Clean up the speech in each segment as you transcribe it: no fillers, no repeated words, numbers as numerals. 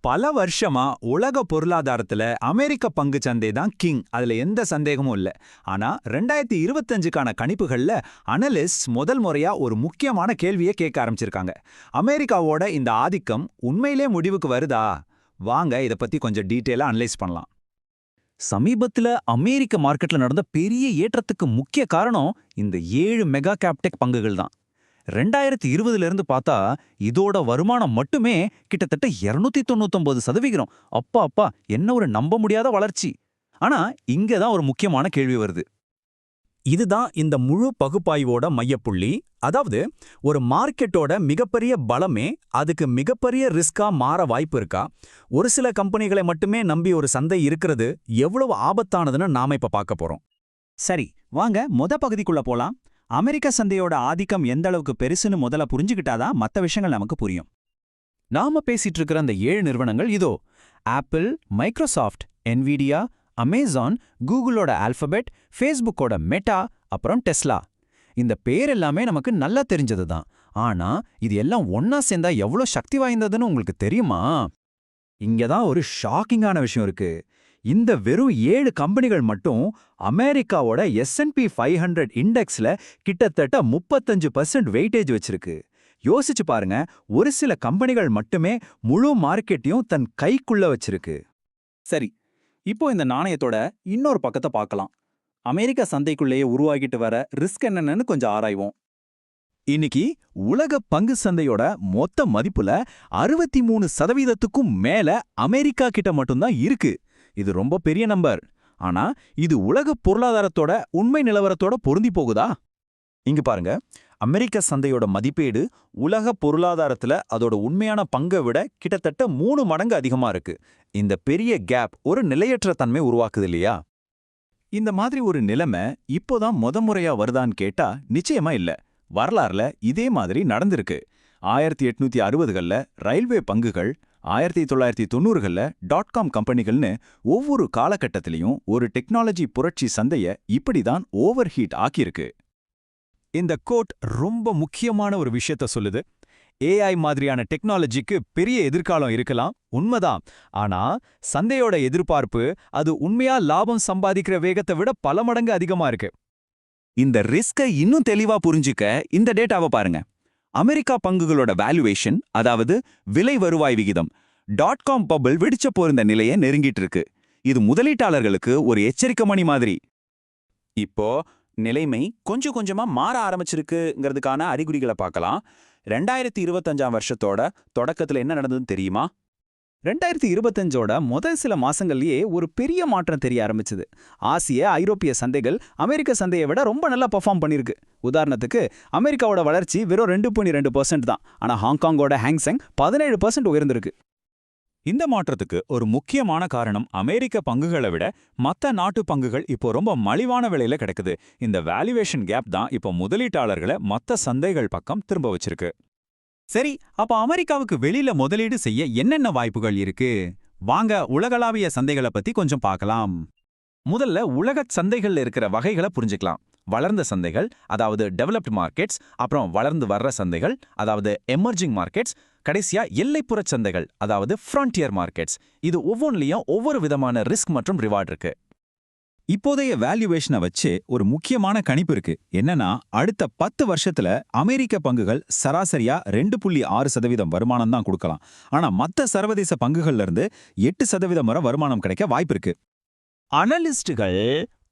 பல வருஷமா உலக பொருளாதாரத்துல அமெரிக்க பங்கு சந்தை தான் கிங். அதுல எந்த சந்தேகமும் இல்ல. ஆனா 2025க்கான கணிப்புகள்ல அனலிஸ்ட் முதல் முறையா ஒரு முக்கியமான கேள்வியை கேட்க ஆரம்பிச்சிருக்காங்க. அமெரிக்காவோட இந்த ஆதிக்கம் உண்மையிலே முடிவுக்கு வருதா? வாங்க இத பத்தி கொஞ்சம் டீட்டெயிலா அனலைஸ் பண்ணலாம். சமீபத்துல அமெரிக்க மார்க்கெட்ல நடந்த பெரிய ஏற்றத்துக்கு முக்கிய காரணம் இந்த 7 மெகா கேப்டெக் பங்குகள் தான். 2020ல இருந்து பார்த்தா இதோட வருமானம் மட்டுமே கிட்டத்தட்ட 299%. அப்பா அப்பா, என்ன ஒரு நம்ப முடியாத வளர்ச்சி. ஆனா இங்க தான் ஒரு முக்கியமான கேள்வி வருது. இதுதான் இந்த முழு பகுப்பாய்வோட மையப்புள்ளி. அதாவது, ஒரு மார்க்கெட்டோட மிகப்பெரிய பலமே அதுக்கு மிகப்பெரிய ரிஸ்கா மாற வாய்ப்பு இருக்கா? ஒரு சில கம்பெனிகளை மட்டுமே நம்பி ஒரு சந்தை இருக்கிறது எவ்வளவு ஆபத்தானதுன்னு நாம இப்ப பார்க்க போறோம். சரி, வாங்க பகுதிக்குள்ள போலாம். அமெரிக்க சந்தையோட ஆதிக்கம் எந்த அளவுக்கு பெருசுன்னு முதல்ல புரிஞ்சுக்கிட்டாதான் மத்த விஷயங்கள் நமக்கு புரியும். நாம பேசிட்டு இருக்கிற அந்த 7 நிறுவனங்கள் இதோ: ஆப்பிள், மைக்ரோசாஃப்ட், என்விடியா, அமேசான், கூகுளோட ஆல்பபெட், ஃபேஸ்புக்கோட மெட்டா, அப்புறம் டெஸ்லா. இந்த பேர் எல்லாமே நமக்கு நல்லா தெரிஞ்சது தான். ஆனா இது எல்லாம் ஒன்னா சேர்ந்தா எவ்வளவு சக்தி வாய்ந்ததுன்னு உங்களுக்கு தெரியுமா? இங்கதான் ஒரு ஷாக்கிங்கான விஷயம் இருக்கு. இந்த வெறும் 7 கம்பெனிகள் மட்டும் அமெரிக்காவோட S&P 500 இண்டெக்ஸ்ல கிட்டத்தட்ட 35% வெயிட்டேஜ் வச்சிருக்கு. யோசிச்சு பாருங்க, ஒரு சில கம்பெனிகள் மட்டுமே முழு மார்க்கெட்டையும் தன் கைக்குள்ள வச்சிருக்கு. சரி, இப்போ இந்த நாணயத்தோட இன்னொரு பக்கத்தை பார்க்கலாம். அமெரிக்க சந்தைக்குள்ளேயே உருவாகிட்டு வர ரிஸ்க் என்னன்னு கொஞ்சம் ஆராய்வோம். இன்னைக்கு உலக பங்கு சந்தையோட மொத்த மதிப்புல 63%க்கும் மேல அமெரிக்கா கிட்ட மட்டும்தான் இருக்கு. இது ரொம்ப பெரிய நம்பர். ஆனா இது உலக பொருளாதாரத்தோட உண்மை நிலவரத்தோட பொருந்தி போகுதா? இங்க பாருங்க, அமெரிக்க சந்தையோட மதிப்பீடு உலக பொருளாதாரத்துல அதோட உண்மையான பங்கை விட கிட்டத்தட்ட 3 மடங்கு அதிகமா இருக்கு. இந்த பெரிய கேப் ஒரு நிலையற்ற தன்மை உருவாக்குது இல்லையா? இந்த மாதிரி ஒரு நிலைமை இப்போதான் முறையா வருதான்னு கேட்டா நிச்சயமா இல்ல. வரலாறுல இதே மாதிரி நடந்திருக்கு. 1860கள்ல ரயில்வே பங்குகள், 1990கள்ல .com கம்பெனிகள்னு ஒவ்வொரு காலகட்டத்திலையும் ஒரு டெக்னாலஜி புரட்சி சந்தைய இப்படிதான் ஓவர் ஹீட் ஆக்கியிருக்கு. இந்த கோட் ரொம்ப முக்கியமான ஒரு விஷயத்த சொல்லுது. AI மாதிரியான டெக்னாலஜிக்கு பெரிய எதிர்காலம் இருக்கலாம், உண்மைதான். ஆனா சந்தையோட எதிர்பார்ப்பு அது உண்மையா லாபம் சம்பாதிக்கிற வேகத்தை விட பல மடங்கு அதிகமா இருக்கு. இந்த ரிஸ்கை இன்னும் தெளிவா புரிஞ்சுக்க இந்த டேட்டாவை பாருங்க. அமெரிக்கா பங்குகளோட வேல்யூவேஷன், அதாவது விலை வருவாய் விகிதம், .com பபிள் வெடிச்ச போயிருந்த நிலையை நெருங்கிட்டு இருக்கு. இது முதலீட்டாளர்களுக்கு ஒரு எச்சரிக்கை மணி மாதிரி. இப்போ நிலைமை கொஞ்சம் கொஞ்சமா மாற ஆரம்பிச்சிருக்குங்கிறதுக்கான அறிகுறிகளை பார்க்கலாம். 2025ஆம் வருஷத்தோட தொடக்கத்துல என்ன நடந்ததுன்னு தெரியுமா? 2025ஓட முதல் சில மாசங்கள்லயே ஒரு பெரிய மாற்றம் தெரிய ஆரம்பிச்சது. ஆசிய, ஐரோப்பிய சந்தைகள் அமெரிக்க சந்தையை விட ரொம்ப நல்லா பெர்ஃபார்ம் பண்ணிருக்கு. உதாரணத்துக்கு, அமெரிக்காவோட வளர்ச்சி வெறும் 2.2% தான். ஆனா ஹாங்காங்கோட ஹாங்செங் 17% உயர்ந்திருக்கு. இந்த மாற்றத்துக்கு ஒரு முக்கியமான காரணம் அமெரிக்க பங்குகளை விட மத்த நாட்டு பங்குகள் இப்போ ரொம்ப மலிவான விலையில கிடைக்குது. இந்த வேல்யூவேஷன் கேப் தான் இப்போ முதலீட்டாளர்களை மத்த சந்தைகள் பக்கம் திரும்ப வச்சிருக்கு. சரி, அப்ப அமெரிக்காவுக்கு வெளியில முதலீடு செய்ய என்னென்ன வாய்ப்புகள் இருக்கு? வாங்க உலகளாவிய சந்தைகளை பத்தி கொஞ்சம் பார்க்கலாம். முதல்ல உலக சந்தைகள்ல இருக்கிற வகைகளை புரிஞ்சுக்கலாம். வளர்ந்த சந்தைகள், அதாவது டெவலப்ட் மார்க்கெட்ஸ், அப்புறம் வளர்ந்து வர்ற சந்தைகள், அதாவது எமர்ஜிங் மார்க்கெட்ஸ், கடைசியா எல்லைப்புற சந்தைகள், அதாவது ஃப்ரான்டியர் மார்க்கெட்ஸ். இது ஒவ்வொன்றிலையும் ஒவ்வொரு விதமான ரிஸ்க் மற்றும் ரிவார்ட் இருக்கு. இப்போதைய வேல்யூவேஷனை வச்சு ஒரு முக்கியமான கணிப்பு இருக்கு. என்னன்னா, அடுத்த 10 வருஷத்துல அமெரிக்க பங்குகள் சராசரியா 2.6% வருமானம் தான் கொடுக்கலாம். ஆனா மத்த சர்வதேச பங்குகள்ல இருந்து 8% வரை வருமானம் கிடைக்க வாய்ப்பு இருக்கு. அனலிஸ்டுகள்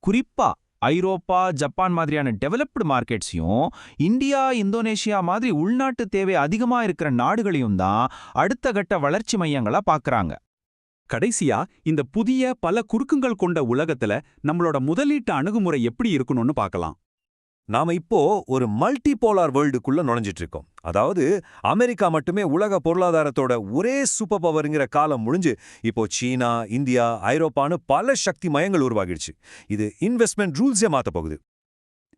குறிப்பா ஐரோப்பா, ஜப்பான் மாதிரியான டெவலப்டு மார்க்கெட்ஸையும், இந்தியா, இந்தோனேஷியா மாதிரி உள்நாட்டு தேவை அதிகமா இருக்கிற நாடுகளையும் தான் அடுத்த கட்ட வளர்ச்சி மையங்களா பார்க்கறாங்க. கடைசியா, இந்த புதிய பல குறுக்குங்கள் கொண்ட உலகத்துல நம்மளோட முதலீட்டு அணுகுமுறை எப்படி இருக்கணும்னு பார்க்கலாம். நாம இப்போ ஒரு மல்டிபோலார் வேர்ல்டுக்குள்ள நுழைஞ்சிட்டு இருக்கோம். அதாவது அமெரிக்கா மட்டுமே உலக பொருளாதாரத்தோட ஒரே சூப்பர் பவர்ங்கிற காலம் முடிஞ்சு இப்போ சீனா, இந்தியா, ஐரோப்பான்னு பல சக்தி மையங்கள் உருவாகிடுச்சு. இது இன்வெஸ்ட்மெண்ட் ரூல்ஸே மாத்த போகுது.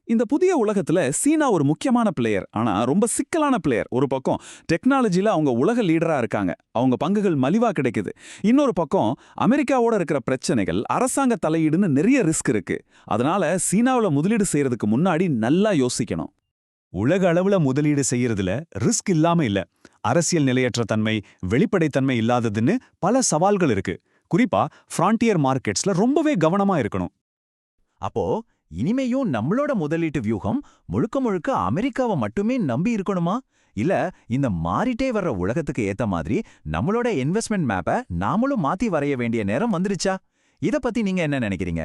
இந்த புதிய உலகத்துல சீனா ஒரு முக்கியமான பிளேயர். ஆனா ரொம்ப சிக்கலான பிளேயர். ஒரு பக்கம் டெக்னாலஜில அவங்க உலக லீடரா இருக்காங்க, அவங்க பங்குகள் மலிவா கிடைக்குது. இன்னொரு பக்கம் அமெரிக்காவோட இருக்கிற பிரச்சனைகள், அரசாங்க தலையீடுன்னு நிறைய ரிஸ்க் இருக்கு. அதனால சீனாவுல முதலீடு செய்யறதுக்கு முன்னாடி நல்லா யோசிக்கணும். உலக அளவுல முதலீடு செய்யறதுல ரிஸ்க் இல்லாம இல்ல. அரசியல் நிலையற்ற தன்மை, வெளிப்படைத்தன்மை இல்லாததுன்னு பல சவால்கள் இருக்கு. குறிப்பா ஃப்ரான்டியர் மார்க்கெட்ஸ்ல ரொம்பவே கவனமா இருக்கணும். அப்போ இனிமேயும் நம்மளோட முதலீட்டு வியூகம் முழுக்க முழுக்க அமெரிக்காவை மட்டுமே நம்பி இருக்கணுமா? இல்ல இந்த மாறிட்டே வர்ற உலகத்துக்கு ஏத்த மாதிரி நம்மளோட இன்வெஸ்ட்மெண்ட் மேப்பை நாமளும் மாத்தி வரைய வேண்டிய நேரம் வந்துருச்சா? இத பத்தி நீங்க என்ன நினைக்கிறீங்க?